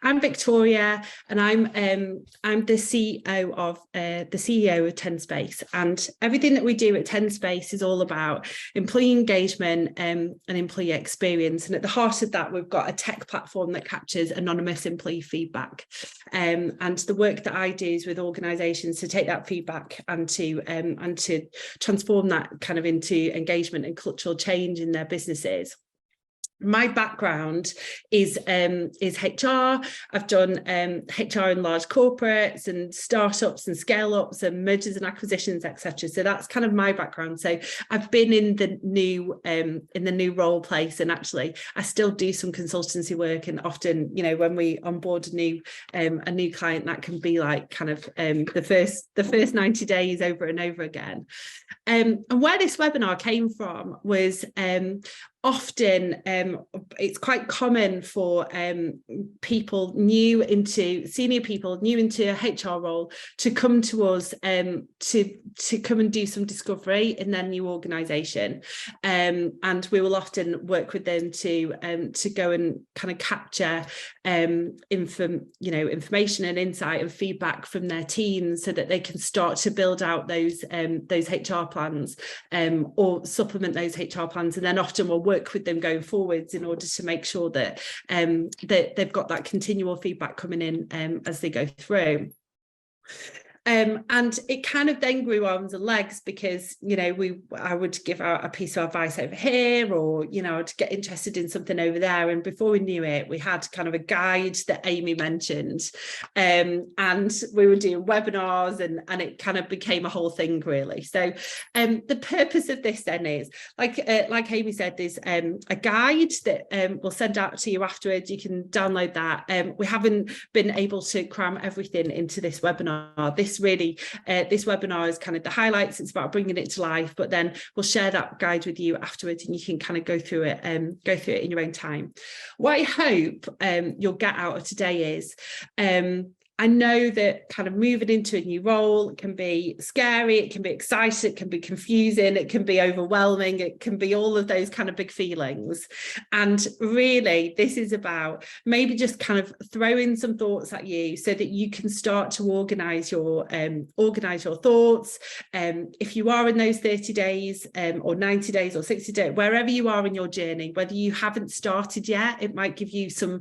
I'm Victoria, and I'm the CEO of 10 Space, and everything that we do at 10 Space is all about employee engagement and employee experience. And at the heart of that, we've got a tech platform that captures anonymous employee feedback. And the work that I do is with organisations to take that feedback and to transform that kind of into engagement and cultural change in their businesses. My background is HR. I've done HR in large corporates and startups and scale-ups and mergers and acquisitions, etc. So that's kind of my background. So I've been in the new role place, and actually I still do some consultancy work. And often, you know, when we onboard a new client, that can be like kind of the first 90 days over and over again. And where this webinar came from was often it's quite common for people senior people new into a HR role to come to us to come and do some discovery in their new organisation, and we will often work with them to go and kind of capture information and insight and feedback from their teams so that they can start to build out those HR plans or supplement those HR plans, and then often we'll work with them going forwards in order to make sure that that they've got that continual feedback coming in as they go through. And it kind of then grew arms and legs because, you know, I would give out a piece of advice over here, or, you know, I'd get interested in something over there. And before we knew it, we had kind of a guide that Amy mentioned, and we were doing webinars, and it kind of became a whole thing, really. So the purpose of this then is, like Amy said, there's a guide that we'll send out to you afterwards. You can download that. We haven't been able to cram everything into this webinar. This webinar is kind of the highlights. It's about bringing it to life, but then we'll share that guide with you afterwards, and you can kind of go through it in your own time. What I hope you'll get out of today is I know that kind of moving into a new role can be scary, it can be exciting, it can be confusing, it can be overwhelming, it can be all of those kind of big feelings. And really, this is about maybe just kind of throwing some thoughts at you so that you can start to organise your thoughts. If you are in those 30 days or 90 days or 60 days, wherever you are in your journey, whether you haven't started yet, it might give you some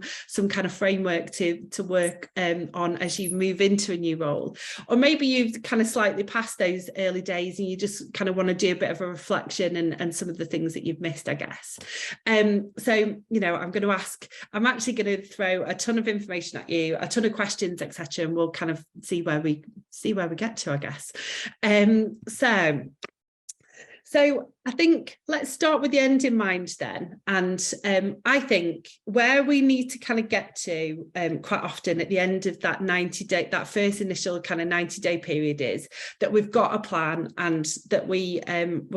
kind of framework to work on as you move into a new role. Or maybe you've kind of slightly passed those early days and you just kind of want to do a bit of a reflection and some of the things that you've missed, I guess. So, you know, I'm actually going to throw a ton of information at you, a ton of questions, etc., and we'll kind of see where we get to, I guess. So I think let's start with the end in mind then. And I think where we need to kind of get to quite often at the end of that 90-day, that first initial kind of 90-day period, is that we've got a plan, and that we've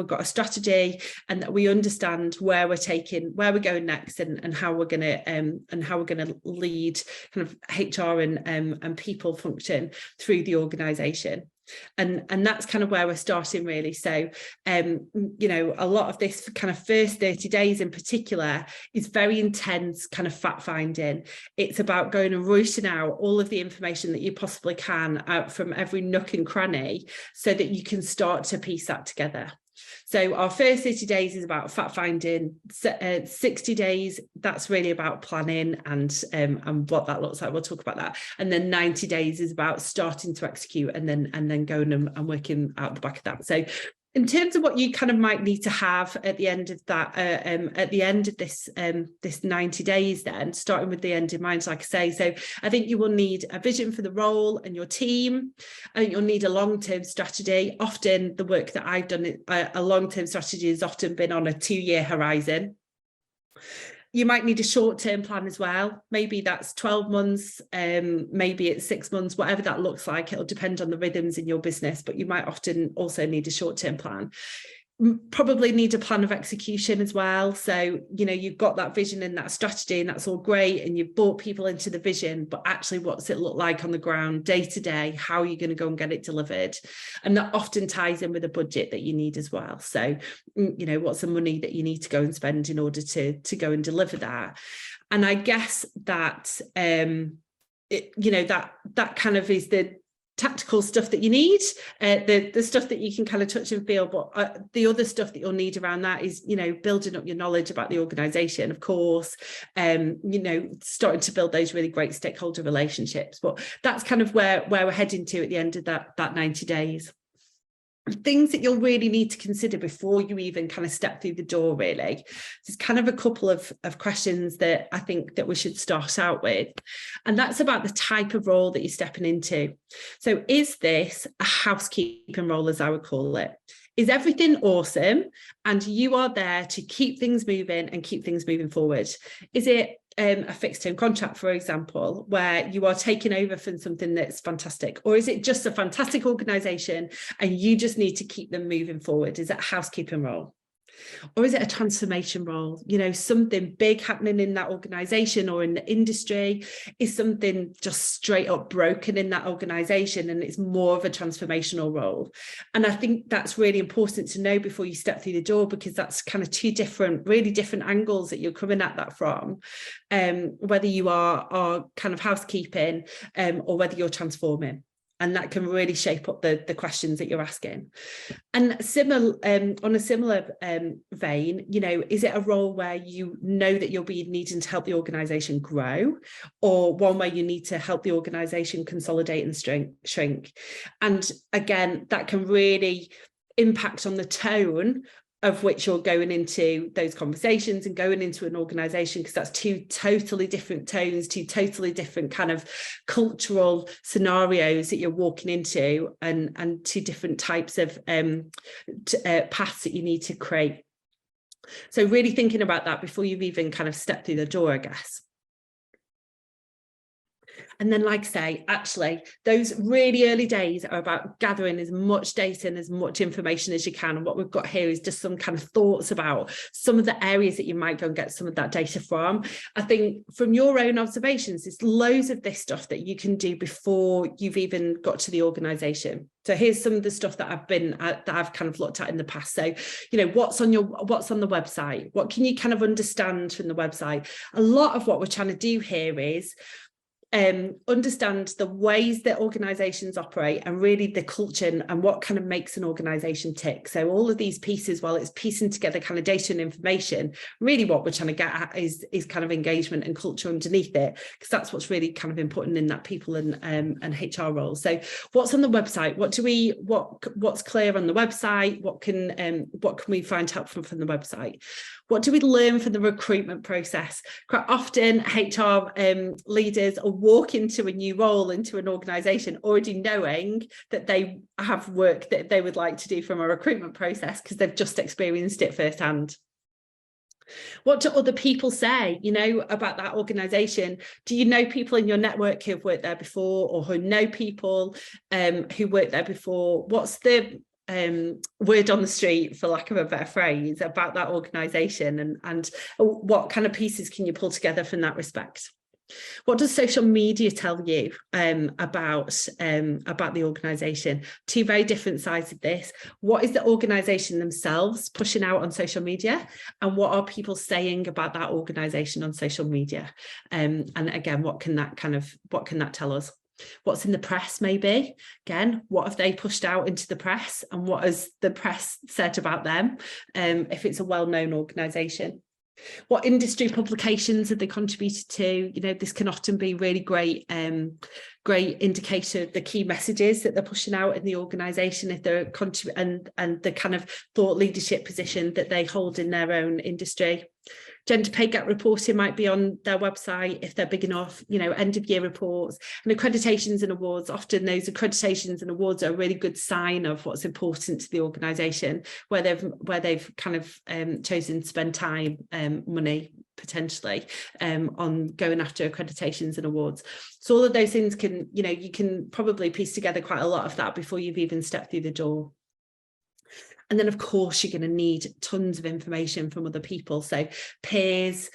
got a strategy, and that we understand where we're going next, and how we're going to lead kind of HR and people function through the organisation. And that's kind of where we're starting, really. So you know, a lot of this kind of first 30 days in particular is very intense kind of fact finding. It's about going and rooting out all of the information that you possibly can out from every nook and cranny so that you can start to piece that together. So our first 30 days is about fact finding. 60 days, that's really about planning and what that looks like. We'll talk about that. And then 90 days is about starting to execute, and then going and working out the back of that. So in terms of what you kind of might need to have at the end of that, at the end of this 90 days, then starting with the end in mind, like I say. So I think you will need a vision for the role and your team. I think you'll need a long-term strategy. Often the work that I've done, a long-term strategy has often been on a 2-year horizon. You might need a short-term plan as well. Maybe that's 12 months, maybe it's 6 months, whatever that looks like. It'll depend on the rhythms in your business, but you might often also need a short-term plan. Probably need a plan of execution as well. So, you know, you've got that vision and that strategy, and that's all great, and you've brought people into the vision, but actually what's it look like on the ground day to day? How are you going to go and get it delivered? And that often ties in with a budget that you need as well. So, you know, what's the money that you need to go and spend in order to go and deliver that? And I guess that that kind of is the tactical stuff that you need, the stuff that you can kind of touch and feel, but the other stuff that you'll need around that is, building up your knowledge about the organization, of course, starting to build those really great stakeholder relationships. But that's kind of where we're heading to at the end of that 90 days. Things that you'll really need to consider before you even kind of step through the door, really. There's kind of a couple of questions that I think that we should start out with. And that's about the type of role that you're stepping into. So is this a housekeeping role, as I would call it? Is everything awesome and you are there to keep things moving and keep things moving forward? Is it a fixed term contract, for example, where you are taking over from something that's fantastic? Or is it just a fantastic organisation and you just need to keep them moving forward? Is it a housekeeping role? Or is it a transformation role? Something big happening in that organisation or in the industry? Is something just straight up broken in that organisation and it's more of a transformational role? And I think that's really important to know before you step through the door, because that's kind of two really different angles that you're coming at that from, whether you are kind of housekeeping or whether you're transforming. And that can really shape up the questions that you're asking. And on a similar vein, is it a role where you know that you'll be needing to help the organisation grow, or one where you need to help the organisation consolidate and shrink? And again, that can really impact on the tone of which you're going into those conversations and going into an organisation, because that's two totally different tones, two totally different kind of cultural scenarios that you're walking into, and two different types of paths that you need to create. So really thinking about that before you've even kind of stepped through the door, I guess. And then, like I say, actually, those really early days are about gathering as much data and as much information as you can. And what we've got here is just some kind of thoughts about some of the areas that you might go and get some of that data from. I think from your own observations, there's loads of this stuff that you can do before you've even got to the organisation. So here's some of the stuff that I've kind of looked at in the past. So, what's on the website? What can you kind of understand from the website? A lot of what we're trying to do here is understand the ways that organizations operate and really the culture and what kind of makes an organization tick. So all of these pieces, while it's piecing together kind of data and information, really what we're trying to get at is kind of engagement and culture underneath it, because that's what's really kind of important in that people and HR role. So what's on the website? What's clear on the website? What can we find helpful from the website? What do we learn from the recruitment process? Quite often HR leaders are walk into a new role, into an organisation, already knowing that they have work that they would like to do from a recruitment process because they've just experienced it firsthand. What do other people say, about that organisation? Do you know people in your network who have worked there before, or who know people who worked there before? What's the word on the street, for lack of a better phrase, about that organisation, and what kind of pieces can you pull together from that respect? What does social media tell you about the organisation? Two very different sides of this. What is the organisation themselves pushing out on social media, and what are people saying about that organisation on social media? And again, what can that tell us? What's in the press, maybe? Again, what have they pushed out into the press, and what has the press said about them, if it's a well-known organisation? What industry publications have they contributed to? This can often be really great indicator of the key messages that they're pushing out in the organisation, if they're and the kind of thought leadership position that they hold in their own industry. Gender pay gap reporting might be on their website if they're big enough, end of year reports, and accreditations and awards. Often those accreditations and awards are a really good sign of what's important to the organisation, where they've kind of chosen to spend time, money potentially on going after accreditations and awards. So all of those things can, you can probably piece together quite a lot of that before you've even stepped through the door. And then, of course, you're going to need tons of information from other people. So peers,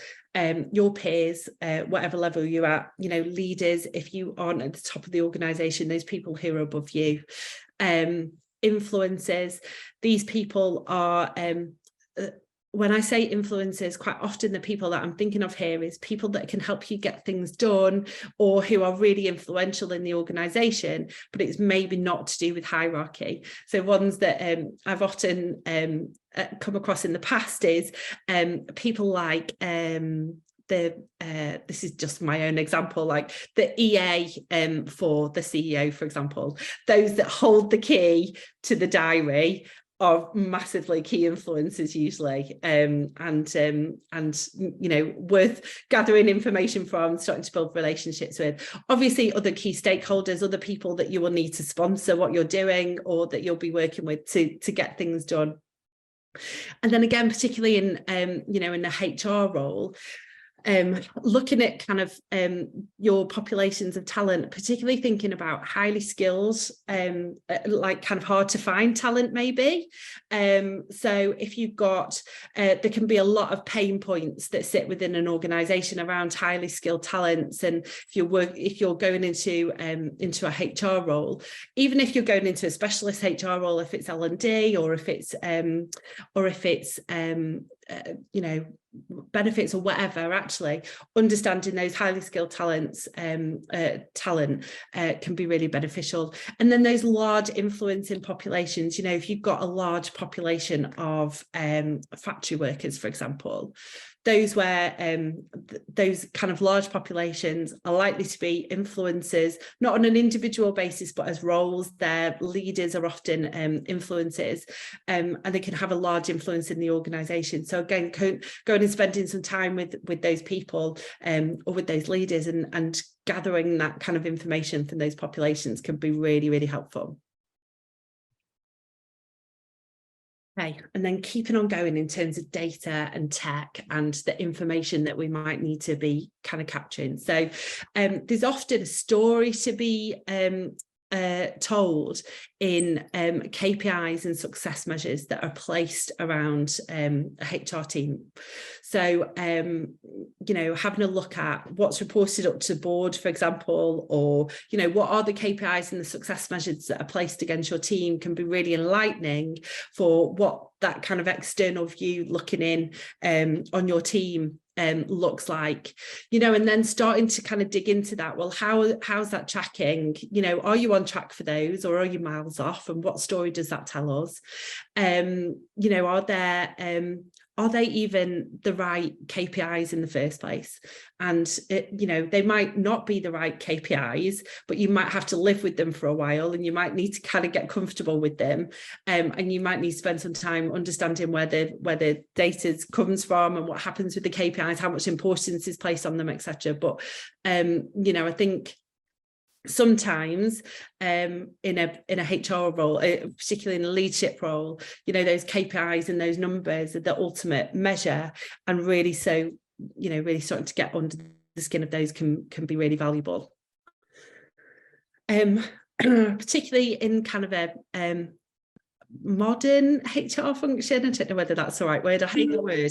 your peers, whatever level you're at, leaders, if you aren't at the top of the organisation, those people who are above you, influencers. These people are when I say influencers, quite often the people that I'm thinking of here is people that can help you get things done, or who are really influential in the organization, but it's maybe not to do with hierarchy. So ones that I've often come across in the past is people like this is just my own example, like the EA for the CEO, for example. Those that hold the key to the diary are massively key influencers usually, and you know, worth gathering information from, starting to build relationships with. Obviously other key stakeholders, other people that you will need to sponsor what you're doing, or that you'll be working with to get things done. And then again, particularly in you know, in the HR role, looking at kind of your populations of talent, particularly thinking about highly skilled, like kind of hard to find talent maybe. So if you've got, there can be a lot of pain points that sit within an organisation around highly skilled talents. And if you're going into a HR role, even if you're going into a specialist HR role, if it's L&D, or if it's you know, benefits or whatever, actually understanding those highly skilled talents, talent can be really beneficial. And then those large influencing populations, you know, if you've got a large population of factory workers, for example, those where those kind of large populations are likely to be influencers, not on an individual basis, but as roles. Their leaders are often influencers, and they can have a large influence in the organisation. So again, going and spending some time with those people, or with those leaders, and gathering that kind of information from those populations can be really, really helpful. Okay, and then keeping on going in terms of data and tech and the information that we might need to be kind of capturing. So there's often a story to be told in KPIs and success measures that are placed around a HR team. So, you know, having a look at what's reported up to the board, for example, or, you know, what are the KPIs and the success measures that are placed against your team can be really enlightening for what that kind of external view looking in on your team looks like, you know, and then starting to kind of dig into that. Well, how's that tracking? You know, are you on track for those, or are you miles off? And what story does that tell us? You know, are they even the right KPIs in the first place? And you know, they might not be the right KPIs, but you might have to live with them for a while, and you might need to kind of get comfortable with them, and you might need to spend some time understanding where the data comes from and what happens with the KPIs, how much importance is placed on them, etc. But you know, I think sometimes in a HR role, particularly in a leadership role, you know, those KPIs and those numbers are the ultimate measure, and really, so, you know, really starting to get under the skin of those can be really valuable. Particularly in kind of a modern HR function. I don't know whether that's the right word. I hate the word.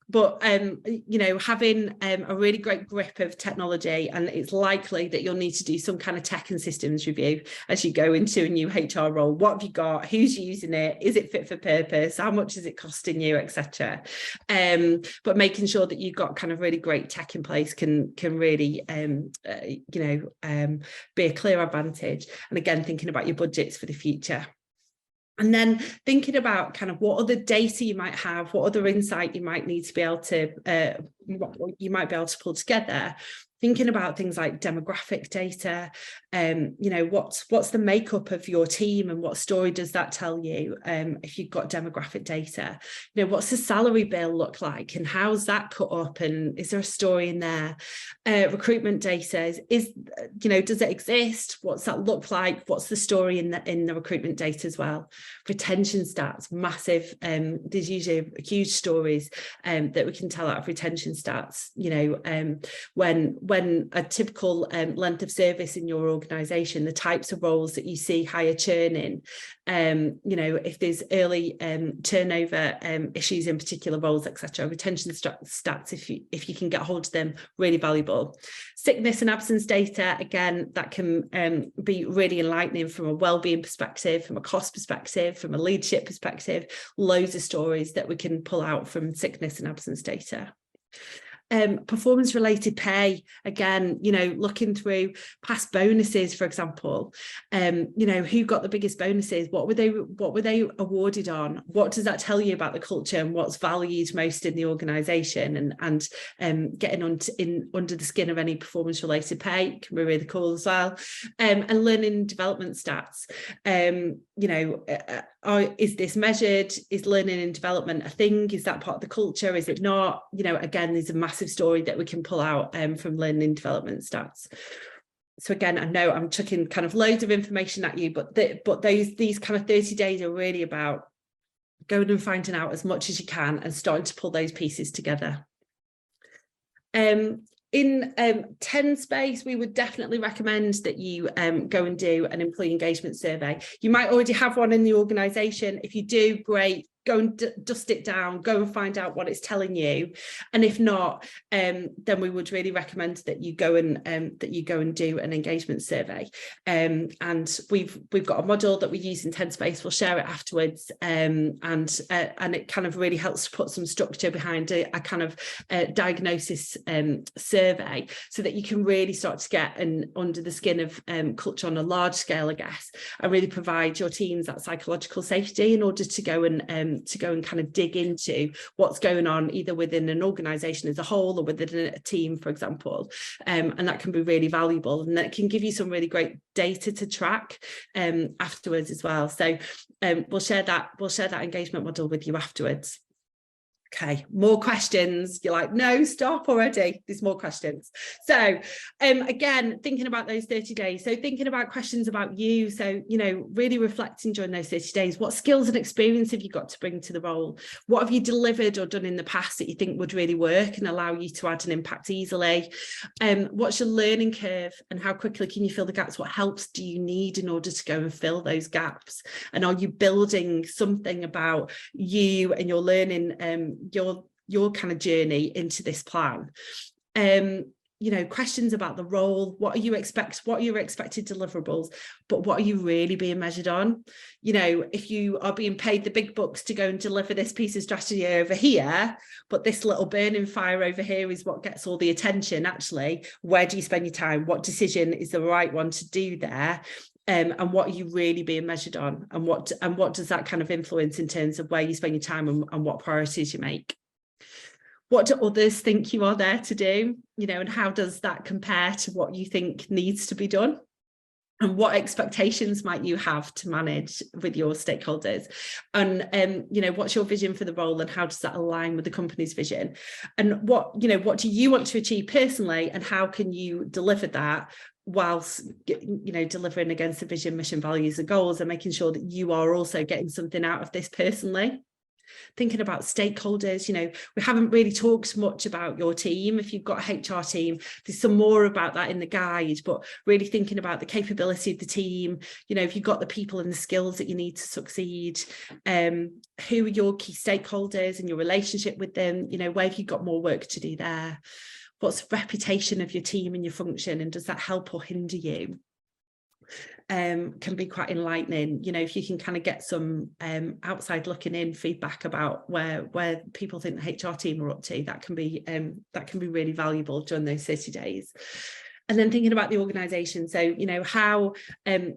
But you know, having a really great grip of technology, and it's likely that you'll need to do some kind of tech and systems review as you go into a new HR role. What have you got? Who's using it? Is it fit for purpose? How much is it costing you, etc. But making sure that you've got kind of really great tech in place can really you know, be a clear advantage. And again, thinking about your budgets for the future. And then thinking about kind of what other data you might have, what other insight you might need to be able to, you might be able to pull together. Thinking about things like demographic data, you know, what's the makeup of your team, and what story does that tell you? If you've got demographic data, you know, what's the salary bill look like, and how's that cut up, and is there a story in there? Recruitment data is, you know, does it exist? What's that look like? What's the story in the recruitment data as well? Retention stats, massive. There's usually huge stories that we can tell out of retention stats, when a typical length of service in your organisation, the types of roles that you see higher churn in, if there's early turnover issues in particular roles, etc. Retention stats, if you can get hold of them, really valuable. Sickness and absence data, again, that can be really enlightening from a wellbeing perspective, from a cost perspective, from a leadership perspective. Loads of stories that we can pull out from sickness and absence data. Performance related pay, again, looking through past bonuses, for example, who got the biggest bonuses, what were they awarded on, what does that tell you about the culture and what's valued most in the organization, and getting under the skin of any performance related pay can be really cool as well. And learning and development stats, is this measured? Is learning and development a thing? Is that part of the culture? Is it not? Again, there's a massive story that we can pull out from learning and development stats. So again, I know I'm chucking kind of loads of information at you, but these kind of 30 days are really about going and finding out as much as you can and starting to pull those pieces together. In 10 space, we would definitely recommend that you go and do an employee engagement survey. You might already have one in the organisation. If you do, great. Go and dust it down, go and find out what it's telling you. And if not, then we would really recommend that you go and do an engagement survey. And we've got a model that we use in 10 space. We'll share it afterwards. And it kind of really helps to put some structure behind a kind of diagnosis survey, so that you can really start to get under the skin of culture on a large scale, I guess, and really provide your teams that psychological safety in order to go and kind of dig into what's going on either within an organisation as a whole or within a team, for example. And that can be really valuable, and that can give you some really great data to track afterwards as well. So we'll share that engagement model with you afterwards. Okay, more questions. You're like, no, stop already. There's more questions. So again, thinking about those 30 days. So thinking about questions about you. So, really reflecting during those 30 days. What skills and experience have you got to bring to the role? What have you delivered or done in the past that you think would really work and allow you to add an impact easily? What's your learning curve and how quickly can you fill the gaps? What helps do you need in order to go and fill those gaps? And are you building something about you and your learning, your kind of journey into this plan? Questions about the role. What are your expected deliverables, but what are you really being measured on? If you are being paid the big bucks to go and deliver this piece of strategy over here, but this little burning fire over here is what gets all the attention, actually, where do you spend your time? What decision is the right one to do there? And what are you really being measured on? And what does that kind of influence in terms of where you spend your time and what priorities you make? What do others think you are there to do? And how does that compare to what you think needs to be done? And what expectations might you have to manage with your stakeholders? And what's your vision for the role, and how does that align with the company's vision? And what do you want to achieve personally, and how can you deliver that whilst delivering against the vision, mission, values and goals, and making sure that you are also getting something out of this personally? Thinking about stakeholders, we haven't really talked much about your team. If you've got a HR team, there's some more about that in the guide, but really thinking about the capability of the team, if you've got the people and the skills that you need to succeed, who are your key stakeholders and your relationship with them, where have you got more work to do there? What's the reputation of your team and your function, and does that help or hinder you? Can be quite enlightening, if you can kind of get some outside looking in feedback about where people think the HR team are up to. That can be really valuable during those 30 days. And then thinking about the organisation, so how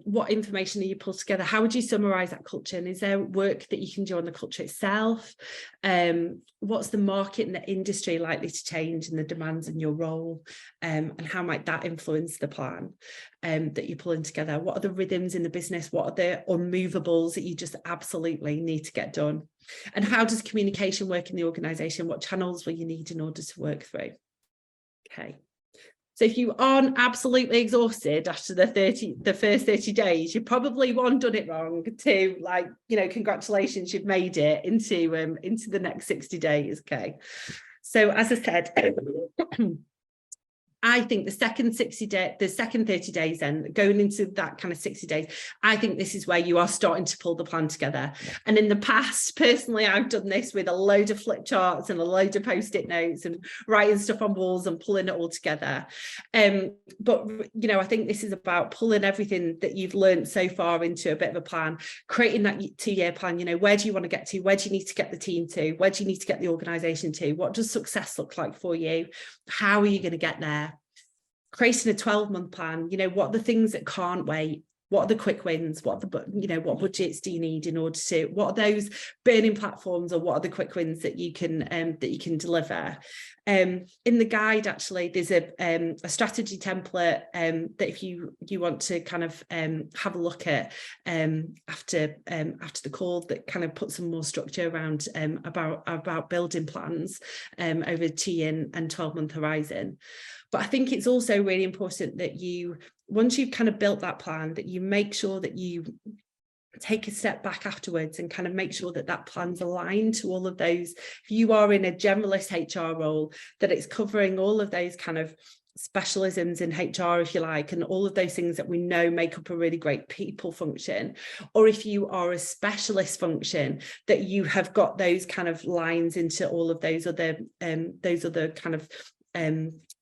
what information are you pulled together? How would you summarise that culture? And is there work that you can do on the culture itself? What's the market and the industry likely to change, and the demands in your role? And how might that influence the plan that you're pulling together? What are the rhythms in the business? What are the unmovables that you just absolutely need to get done? And how does communication work in the organisation? What channels will you need in order to work through? Okay. So if you aren't absolutely exhausted after the first 30 days, you've probably done it wrong. Congratulations, you've made it into the next 60 days. Okay. So as I said, I think the second 30 days then, going into that kind of 60 days, I think this is where you are starting to pull the plan together. And in the past, personally, I've done this with a load of flip charts and a load of post-it notes and writing stuff on walls and pulling it all together. But, you know, I think this is about pulling everything that you've learned so far into a bit of a plan, creating that 2-year plan. You know, where do you want to get to? Where do you need to get the team to? Where do you need to get the organisation to? What does success look like for you? How are you going to get there? Creating a 12-month plan, you know, what are the things that can't wait? What are the quick wins? What budgets do you need in order to, what are those burning platforms, or what are the quick wins that you can deliver? In the guide, actually, there's a strategy template that if you want to kind of have a look at after the call, that kind of puts some more structure around about building plans over 2-year and 12-month horizon. But I think it's also really important that once you've kind of built that plan, that you make sure that you take a step back afterwards and kind of make sure that that plan's aligned to all of those. If you are in a generalist HR role, that it's covering all of those kind of specialisms in HR, if you like, and all of those things that we know make up a really great people function. Or if you are a specialist function, that you have got those kind of lines into all of those other kind of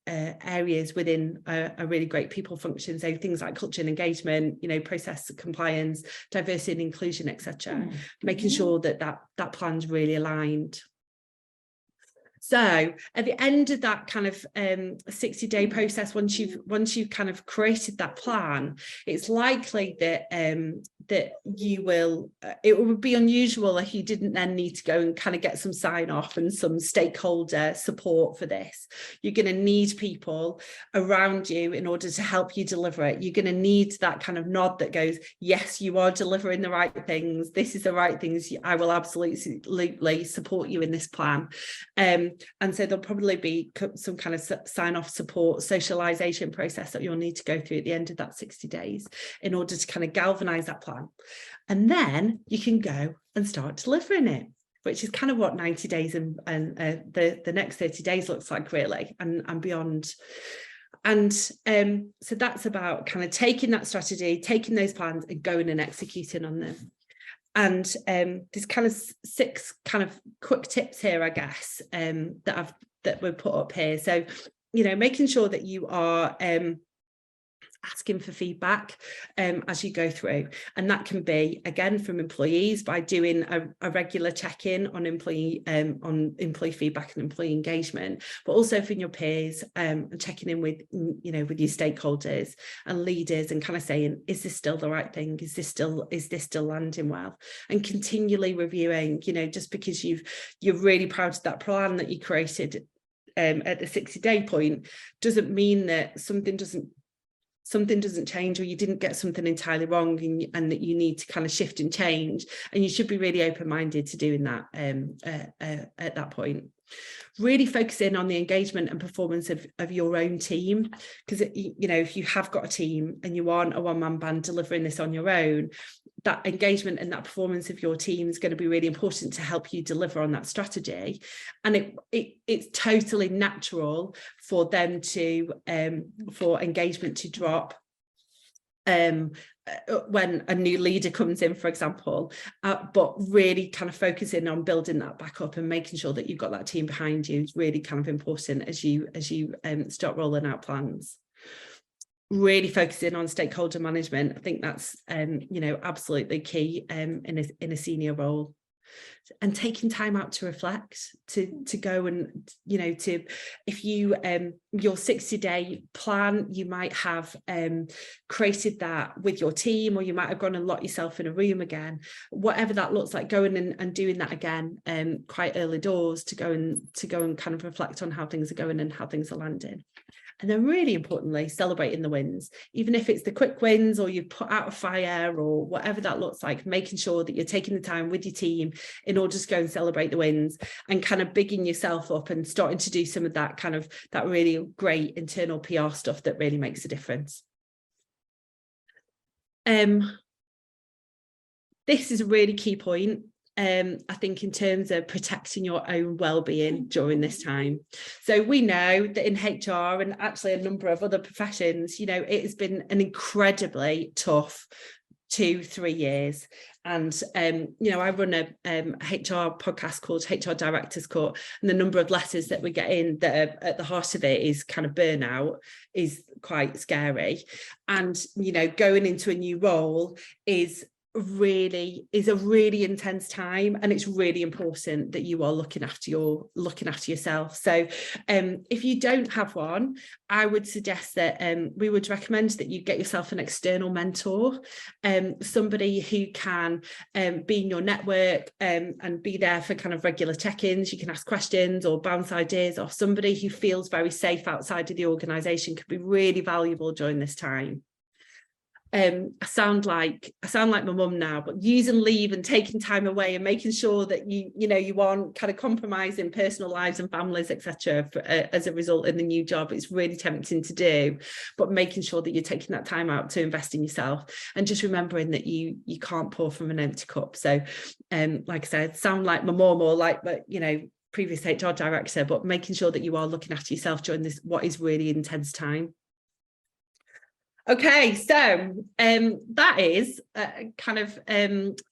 areas within a really great people function. So things like culture and engagement, you know, process compliance, diversity and inclusion, etc. Making sure that that plan's really aligned. So at the end of that kind of 60-day process, once you've kind of created that plan, it's likely that that you will, it would be unusual if you didn't then need to go and kind of get some sign off and some stakeholder support for this. You're going to need people around you in order to help you deliver it. You're going to need that kind of nod that goes, yes, you are delivering the right things. This is the right things. I will absolutely support you in this plan. And so there'll probably be some kind of sign-off support socialization process that you'll need to go through at the end of that 60 days in order to kind of galvanize that plan. And then you can go and start delivering it, which is kind of what 90 days and the next 30 days looks like, really, and beyond. And so that's about kind of taking that strategy, taking those plans and going and executing on them. And there's kind of 6 kind of quick tips here, I guess, that were put up here. So, you know, making sure that you are asking for feedback as you go through, and that can be again from employees by doing a regular check-in on employee feedback and employee engagement, but also from your peers and checking in with, you know, with your stakeholders and leaders and kind of saying, is this still the right thing? Is this still landing well? And continually reviewing, you know, just because you're really proud of that plan that you created at the 60-day point doesn't mean that something doesn't change, or you didn't get something entirely wrong, and that you need to kind of shift and change. And you should be really open-minded to doing that at that point. Really focusing on the engagement and performance of your own team, because, you know, if you have got a team and you aren't a one-man band delivering this on your own, that engagement and that performance of your team is going to be really important to help you deliver on that strategy. And it's totally natural for them to for engagement to drop when a new leader comes in, for example, but really kind of focusing on building that back up and making sure that you've got that team behind you is really kind of important as you start rolling out plans. Really focusing on stakeholder management. I think that's you know, absolutely key in a senior role. And taking time out to reflect, to go and, you know, to, if you your 60-day plan, you might have created that with your team, or you might have gone and locked yourself in a room again, whatever that looks like, going and doing that again quite early doors to go and kind of reflect on how things are going and how things are landing. And then really importantly, celebrating the wins, even if it's the quick wins or you put out a fire or whatever that looks like, making sure that you're taking the time with your team in order to go and celebrate the wins, and kind of bigging yourself up and starting to do some of that kind of that really great internal PR stuff that really makes a difference. This is a really key point. I think in terms of protecting your own well-being during this time. So we know that in HR and actually a number of other professions, you know, it has been an incredibly tough 2-3 years. And you know, I run a HR podcast called HR Directors Court, and the number of letters that we get in that are at the heart of it is kind of burnout is quite scary. And you know, going into a new role is a really intense time, and it's really important that you are looking after yourself. So if you don't have one, I would suggest that we would recommend that you get yourself an external mentor, somebody who can be in your network and be there for kind of regular check-ins. You can ask questions or bounce ideas off somebody who feels very safe outside of the organisation. Could be really valuable during this time. I sound like my mum now, but using leave and taking time away and making sure that you aren't kind of compromising personal lives and families, etc. As a result in the new job. It's really tempting to do, but making sure that you're taking that time out to invest in yourself, and just remembering that you can't pour from an empty cup. So like I said, sound like my mum or like, but you know, previous HR director, but making sure that you are looking after yourself during this what is really intense time. Okay, so that is kind of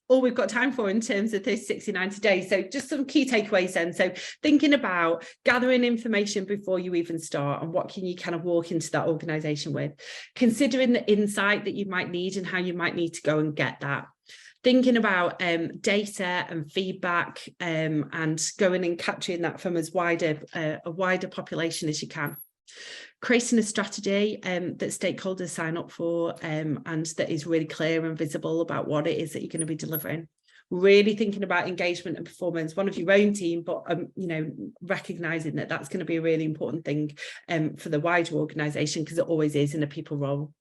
all we've got time for in terms of this 60, 90 days. So just some key takeaways then. So thinking about gathering information before you even start, and what can you kind of walk into that organisation with, considering the insight that you might need and how you might need to go and get that. Thinking about data and feedback and going and capturing that from as wider a wider population as you can. Creating a strategy that stakeholders sign up for and that is really clear and visible about what it is that you're going to be delivering. Really thinking about engagement and performance, one of your own team, but you know, recognizing that that's going to be a really important thing for the wider organisation, because it always is in a people role.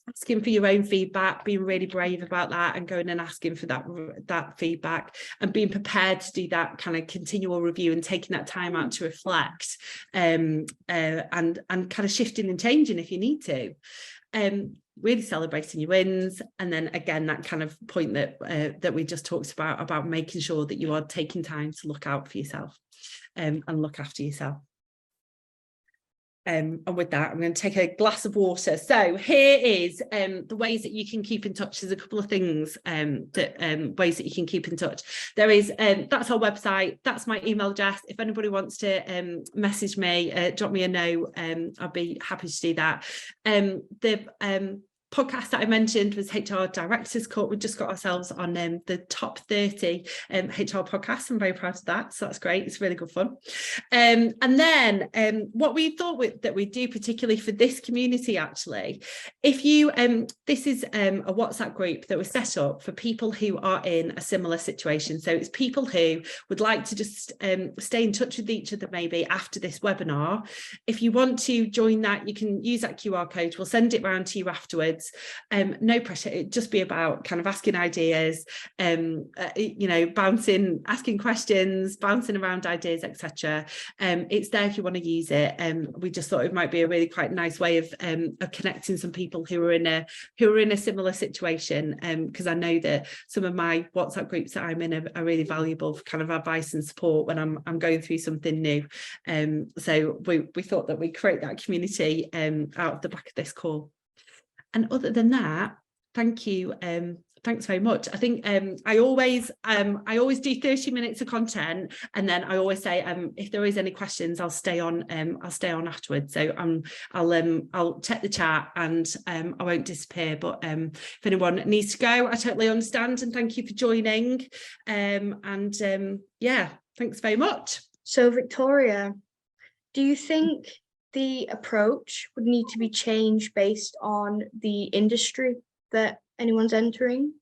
Asking for your own feedback, being really brave about that and going and asking for that feedback, and being prepared to do that kind of continual review and taking that time out to reflect and kind of shifting and changing if you need to. Really celebrating your wins, and then again that kind of point that we just talked about making sure that you are taking time to look out for yourself and look after yourself. And with that, I'm going to take a glass of water. So here is the ways that you can keep in touch. There's a couple of things ways that you can keep in touch. There is that's our website. That's my email address. If anybody wants to message me, drop me a note. I'll be happy to do that. The podcast that I mentioned was HR Directors Court. We just got ourselves on the top 30 HR podcasts. I'm very proud of that. So that's great. It's really good fun. And then what we thought that we do particularly for this community, actually, if you, this is a WhatsApp group that was set up for people who are in a similar situation. So it's people who would like to just stay in touch with each other maybe after this webinar. If you want to join that, you can use that QR code. We'll send it round to you afterwards. No pressure. It'd just be about kind of asking ideas, you know, asking questions, bouncing around ideas, etc. It's there if you want to use it. We just thought it might be a really quite nice way of connecting some people who are in a similar situation, because I know that some of my WhatsApp groups that I'm in are really valuable for kind of advice and support when I'm going through something new. So we thought that we'd create that community out of the back of this call. And other than that, thank you. Thanks very much. I think I always do 30 minutes of content, and then I always say if there is any questions, I'll stay on afterwards. So I'll check the chat and I won't disappear. But if anyone needs to go, I totally understand, and thank you for joining. Yeah, thanks very much. So Victoria, do you think the approach would need to be changed based on the industry that anyone's entering?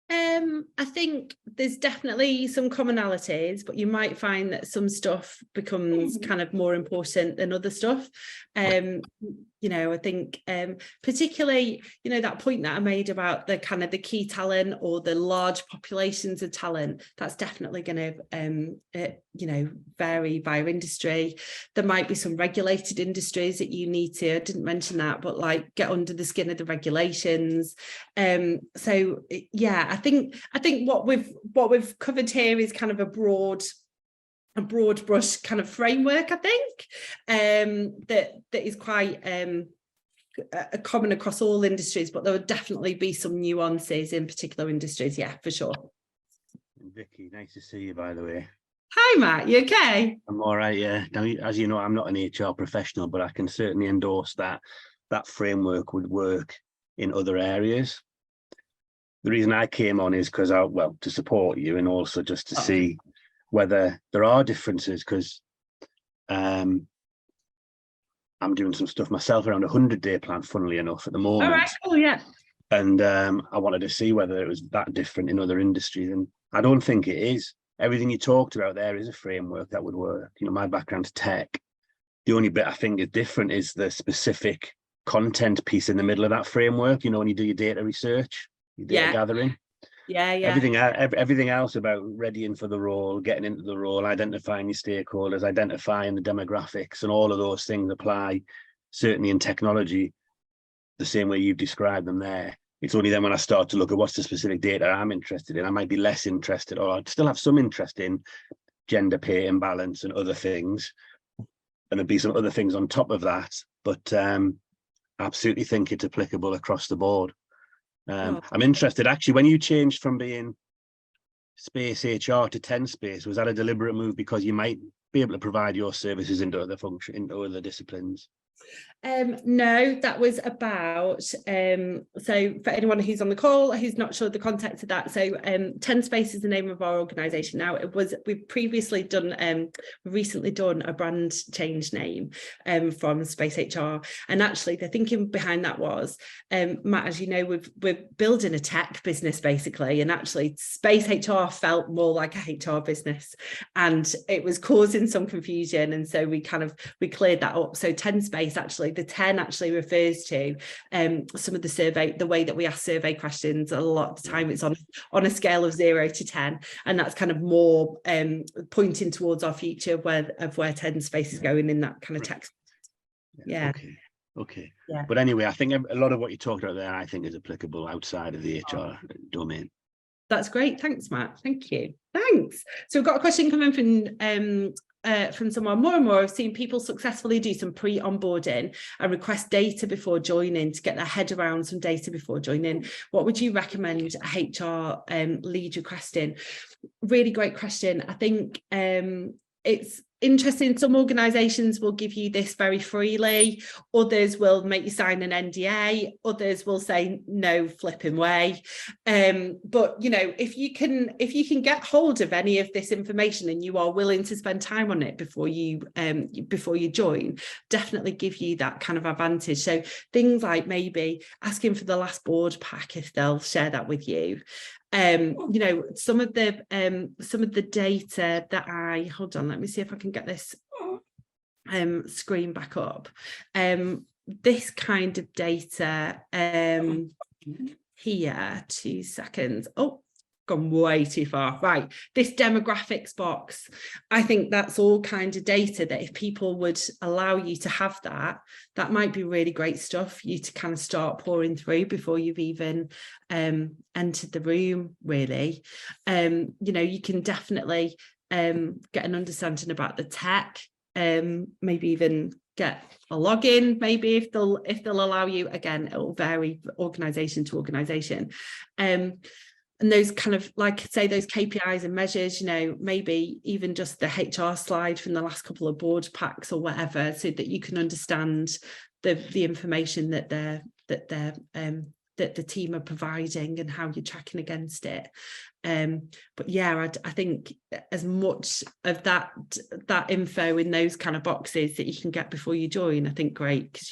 I think there's definitely some commonalities, but you might find that some stuff becomes kind of more important than other stuff. You know, I think particularly, you know, that point that I made about the kind of the key talent or the large populations of talent, that's definitely going to, you know, vary via industry. There might be some regulated industries that you need to, I didn't mention that, but like get under the skin of the regulations. So yeah, I think what we've covered here is kind of a broad brush kind of framework, I think, that is quite common across all industries, but there would definitely be some nuances in particular industries. Yeah, for sure. Vicky, nice to see you, by the way. Hi, Matt. You okay? I'm all right, yeah. Now, as you know, I'm not an HR professional, but I can certainly endorse that framework would work in other areas. The reason I came on is because to support you, and also just to see whether there are differences, because I'm doing some stuff myself around a 100-day plan, funnily enough, at the moment. All right. Oh, yeah. And I wanted to see whether it was that different in other industries. And I don't think it is. Everything you talked about there is a framework that would work. You know, my background's tech. The only bit I think is different is the specific content piece in the middle of that framework. You know, when you do your data research, your data gathering. Yeah. Everything else about readying for the role, getting into the role, identifying your stakeholders, identifying the demographics, and all of those things apply certainly in technology the same way you've described them there. It's only then when I start to look at what's the specific data I'm interested in, I might be less interested, or I'd still have some interest in gender pay imbalance and other things, and there'd be some other things on top of that. But I absolutely think it's applicable across the board. I'm interested, actually, when you changed from being space HR to 10 space, was that a deliberate move because you might be able to provide your services into other disciplines? No, that was about so for anyone who's on the call who's not sure the context of that, so 10 Space is the name of our organization now. We've recently done a brand change name from Space HR, and actually the thinking behind that was, Matt, as you know, we're building a tech business basically, and actually Space HR felt more like a HR business, and it was causing some confusion, and so we cleared that up. So 10 Space, actually the 10 actually refers to some of the way that we ask survey questions. A lot of the time it's on a scale of 0 to 10, and that's kind of more pointing towards our future where 10 Space is going in that kind of text. Yeah. Okay. Yeah. But anyway, I think a lot of what you talked about there, I think, is applicable outside of the HR domain. That's great. Thanks, Matt. Thank you. Thanks. So we've got a question coming from someone. More and more I've seen people successfully do some pre-onboarding and request data before joining to get their head around some data before joining. What would you recommend a HR lead requesting? Really great question. I think it's interesting. Some organizations will give you this very freely, others will make you sign an NDA, others will say no flipping way. But you know, if you can get hold of any of this information and you are willing to spend time on it before you join, definitely give you that kind of advantage. So things like maybe asking for the last board pack if they'll share that with you. You know, some of the data that hold on, let me see if I can get this screen back up. This kind of data here, 2 seconds. Oh, gone way too far. Right, this demographics box, I think that's all kind of data that if people would allow you to have that might be really great stuff for you to kind of start pouring through before you've even entered the room, really. You know, you can definitely get an understanding about the tech, maybe even get a login, maybe if they'll allow you. Again, it will vary organization to organization. And those kind of, like, say, those KPIs and measures, you know, maybe even just the HR slide from the last couple of board packs or whatever, so that you can understand the information that the team are providing and how you're tracking against it. But yeah, I think as much of that info in those kind of boxes that you can get before you join, I think great, because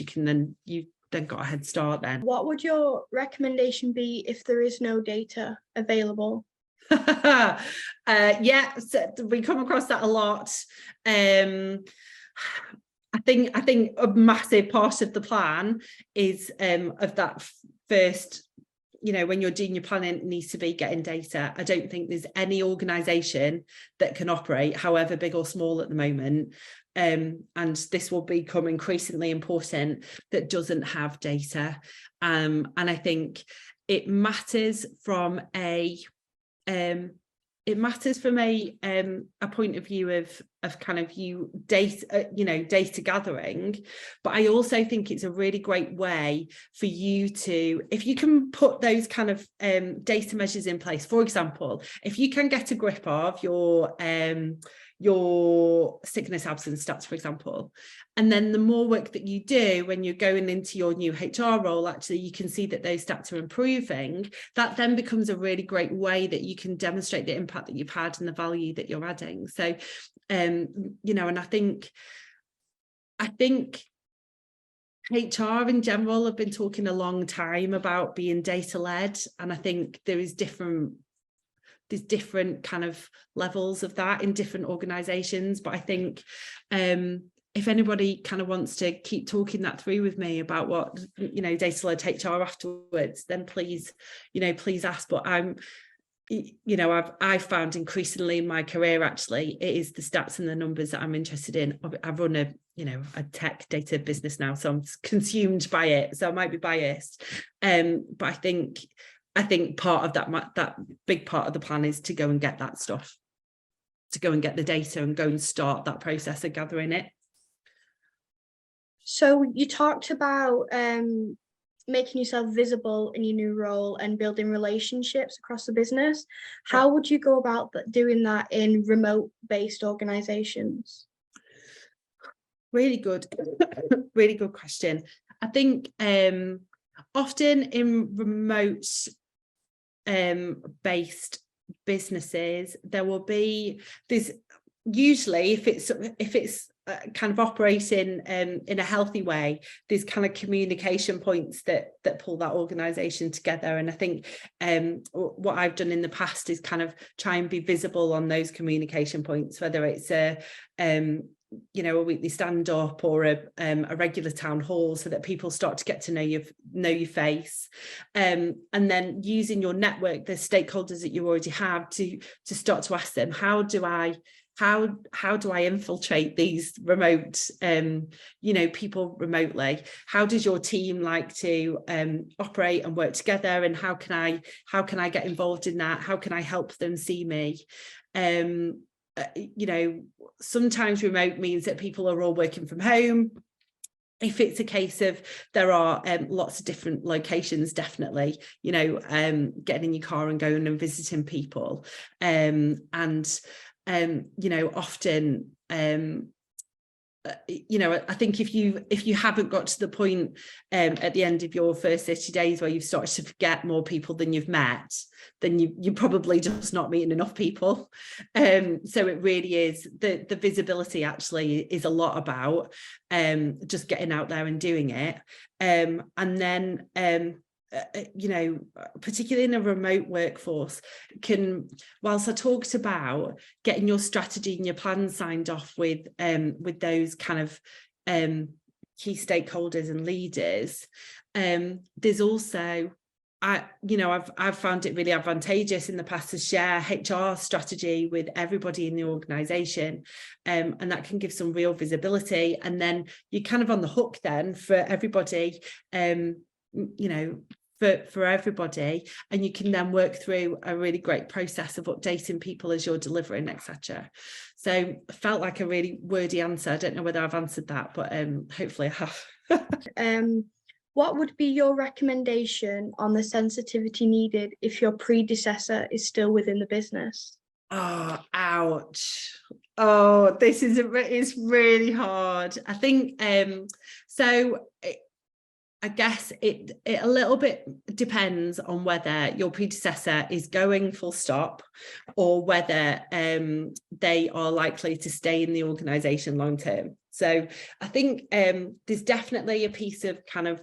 you've then got a head start then. What would your recommendation be if there is no data available? Yeah, so we come across that a lot. I think a massive part of the plan is of that first, you know, when you're doing your planning, it needs to be getting data. I don't think there's any organisation that can operate, however big or small at the moment, and this will become increasingly important, that doesn't have data. And I think it matters from a point of view of kind of data gathering, but I also think it's a really great way for you to, if you can put those kind of data measures in place. For example, if you can get a grip of your sickness absence stats, for example, and then the more work that you do when you're going into your new HR role, actually you can see that those stats are improving. That then becomes a really great way that you can demonstrate the impact that you've had and the value that you're adding. So you know, and I think HR in general have been talking a long time about being data led, and I think there's different kind of levels of that in different organizations. But I think if anybody kind of wants to keep talking that through with me about what, you know, data led HR afterwards, then please ask. But I've found increasingly in my career, actually, it is the stats and the numbers that I'm interested in. I run a tech data business now, so I'm consumed by it, so I might be biased, but I think part of that big part of the plan is to go and get that stuff, to go and get the data and go and start that process of gathering it. So you talked about making yourself visible in your new role and building relationships across the business. How would you go about doing that in remote-based organizations? Really good question. I think often in remote based businesses, there's usually, if it's kind of operating in a healthy way, there's kind of communication points that pull that organization together. And I think what I've done in the past is kind of try and be visible on those communication points, whether it's a weekly stand-up or a regular town hall, so that people start to get to know your face, and then using your network, the stakeholders that you already have, to start to ask them, how do I infiltrate these remote people remotely? How does your team like to operate and work together, and how can I get involved in that? How can I help them see me? Sometimes remote means that people are all working from home. If it's a case of there are lots of different locations, definitely, getting in your car and going and visiting people, often, I think if you haven't got to the point at the end of your first 30 days where you've started to forget more people than you've met, then you're probably just not meeting enough people. So it really is, the visibility actually is a lot about just getting out there and doing it. And then particularly in a remote workforce, whilst I talked about getting your strategy and your plan signed off with those kind of key stakeholders and leaders, there's also, I've found it really advantageous in the past to share HR strategy with everybody in the organisation, and that can give some real visibility, and then you're kind of on the hook then for everybody, for everybody, and you can then work through a really great process of updating people as you're delivering, etc. So I felt like a really wordy answer. I don't know whether I've answered that, but hopefully I have. What would be your recommendation on the sensitivity needed if your predecessor is still within the business? Oh, ouch. Oh, it's really hard. I think I guess it a little bit depends on whether your predecessor is going full stop, or whether they are likely to stay in the organisation long term. So I think there's definitely a piece of kind of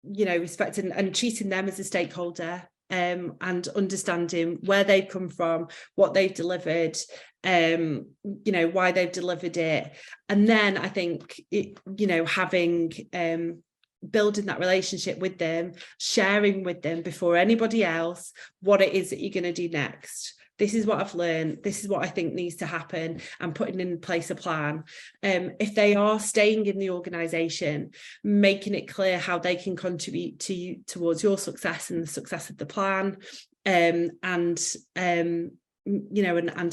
respect and treating them as a stakeholder, and understanding where they've come from, what they've delivered, why they've delivered it. And then I think having building that relationship with them, sharing with them before anybody else what it is that you're going to do next. This is what I've learned. This is what I think needs to happen, and putting in place a plan. If they are staying in the organisation, making it clear how they can contribute towards your success and the success of the plan, and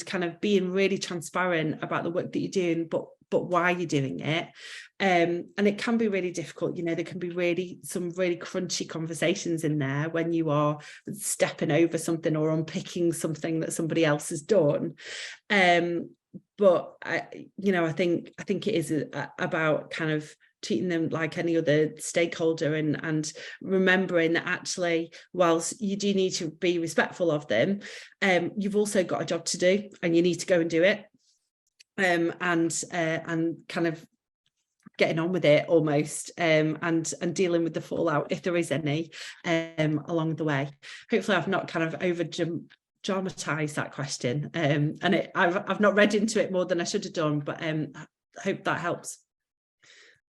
kind of being really transparent about the work that you're doing, but why you're doing it. And it can be really difficult. There can be some really crunchy conversations in there when you are stepping over something or unpicking something that somebody else has done. But I think it is about kind of treating them like any other stakeholder, and remembering that actually, whilst you do need to be respectful of them, you've also got a job to do, and you need to go and do it. And kind of getting on with it almost, and dealing with the fallout, if there is any, along the way. Hopefully I've not kind of over dramatized that question, and I've not read into it more than I should have done, but I hope that helps.